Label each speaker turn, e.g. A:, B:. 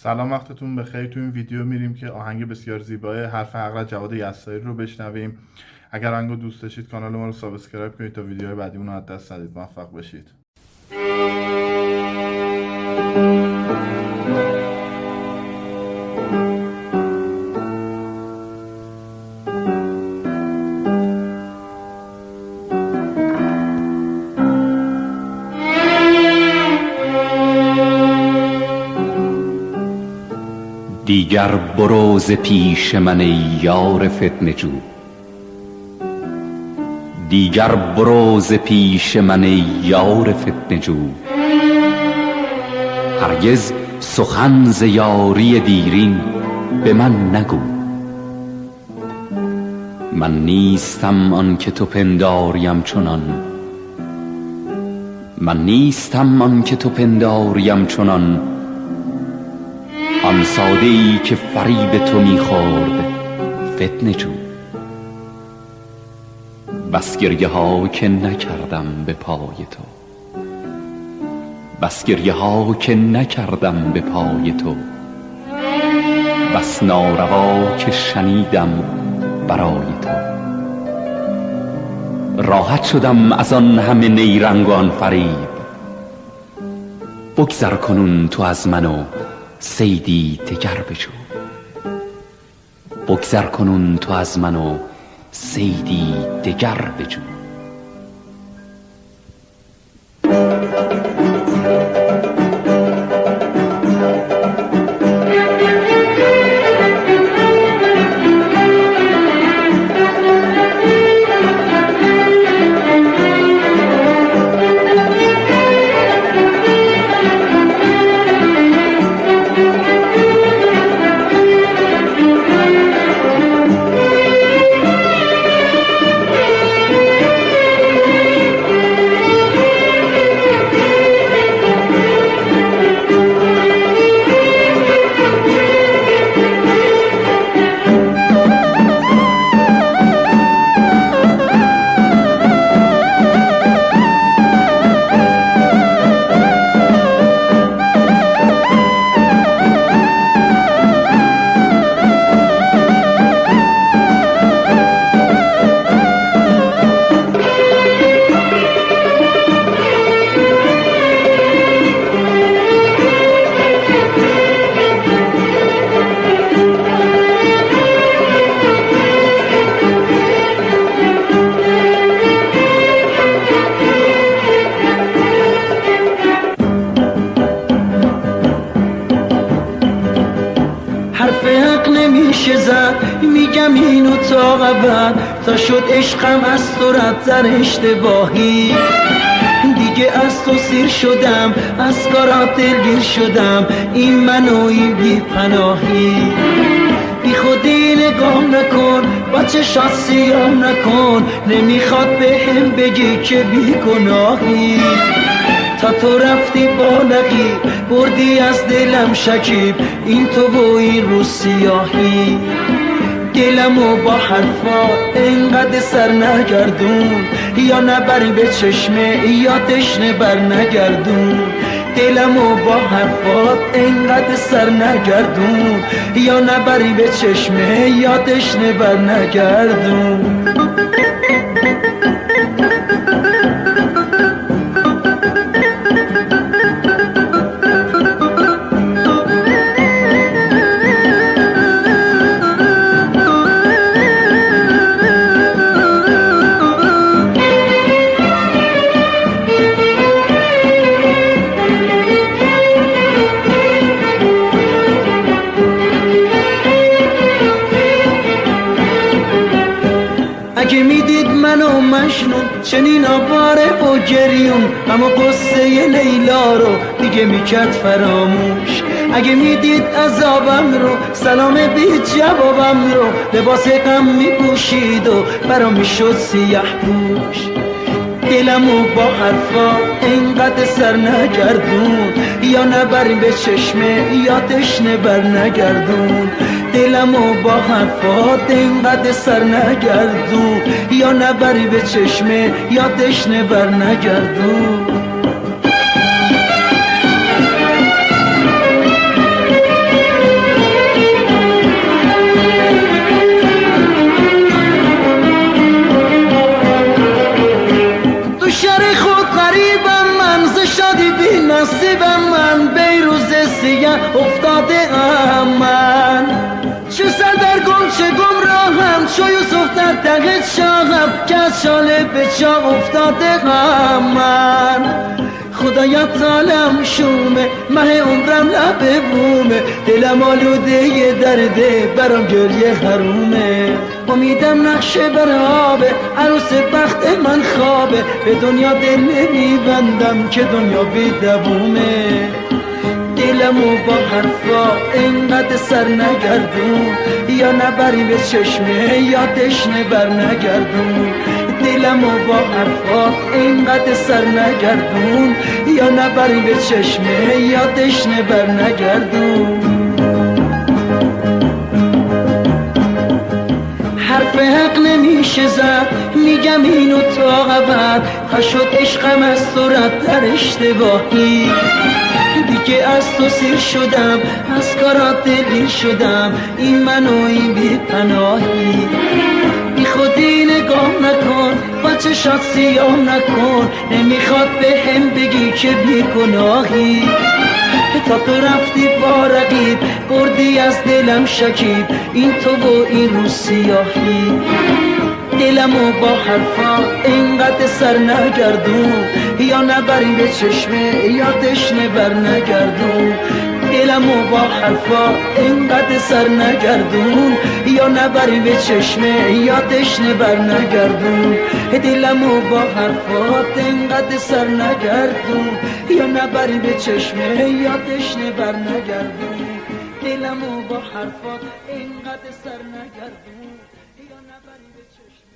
A: سلام، وقتتون بخیر. تو این ویدیو میریم که آهنگ بسیار زیبای حرف حق جواد یساری رو بشنویم. اگر آهنگو دوست داشتید کانال ما رو سابسکرایب کنید تا ویدیوهای بعدیمون رو از دست ندید. موفق باشید.
B: دیگر برو ز پیش من ای یار فتنه جو، دیگر برو ز پیش من ای یار فتنه جو. هرگز سخن ز یاری دیرین به من نگو. من نیستم آن که تو پنداریم چنان، من نیستم آن که تو پنداریم چنان. آن ساده ای که فریب تو میخورد فتنه جو. بس گریه ها که نکردم به پای تو، بس گریه ها که نکردم به پای تو. بس ناروا که شنیدم برای تو. راحت شدم از آن همه نیرنگ و آن فریب. بگذر کنون تو از من و صیدی دگر بجو. بگذر کنون تو از من و صیدی دگر بجو.
C: نمیشه زد، میگم اینو تا ابد، تا شد عشقم از تو رد در اشتباهی. دیگه از تو سیر شدم، از کارات دلگیر شدم، این من و این بی پناهی. بی خودی نگام نکن، با چشات سیام نکن، نمیخواد به هم بگی که بی گناهی. تا تو رفتی با نقیب، بردی از دلم شکیب، این تو و این رو سیاهی. دلمو با حرفات انقدر سر نگردون، یا نبری به چشمه یا تشنه بر نگردون. دلمو با حرفات انقدر سر نگردون، یا نبری به چشمه یا تشنه بر نگردون. اگه میدید منو مجنون چنین آواره و گریون، غم و قصه لیلا رو دیگه میکرد فراموش. اگه میدید عذابم رو، سلام بی جوابم رو، لباس غم میپوشید و برام میشد سیاه پوش. دلمو با حرفا اینقدر سر نگردون، یا نبری به چشمه یا تشنه بر نگردون. دلمو با حرفات اینقدر سر نگردون، یا نبری به چشمه یا تشنه بر نگردون. دادی بی نصیبم من به روز سیه افتاده ام من چه سردرگم چه گمراهم چو یوسف در دق چاهم که از شاله به چاه افتاده ام من خدایا طالم شومه مه عمرم لب بومه دلم آلوده یه درده برام گریه حرومه امیدم نقشه بر آبه عروس بخت من خوابه به دنیا دل نمیبندم که دنیا بی دوومه دلمو با حرفا اینقدر سر نگردون یا نبری به چشمه یا تشنه بر نگردون دلمو با حرفا اینقدر سر نگردون یا نبری به چشمه یا تشنه بر نگردون حرف حق نمیشه زد میگم اینو تا ابد تا شد عشقم از تو رد در اشتباهی دیگه از تو سیر شدم از کارات دلگیر شدم این من و این بی پناهی بی خودی نگاه نکن با چشات سیاه نکن نمیخواد به هم بگی که بی گناهی تا تو رفتی با رقیب بردی از دلم شکیب این تو و این رو سیاهی دلمو با حرفا اینقدر سر نگردون یا نبری به چشمه یا تشنه بر نگردون دلمو با حرفا اینقدر سر نگردون یا نبری به چشمه یا تشنه بر نگردون دلمو با حرفا اینقدر سر نگردون یا نبری به چشمه یا تشنه بر نگردون دلمو با حرفا اینقدر سر نگردون یا نبری به چشمه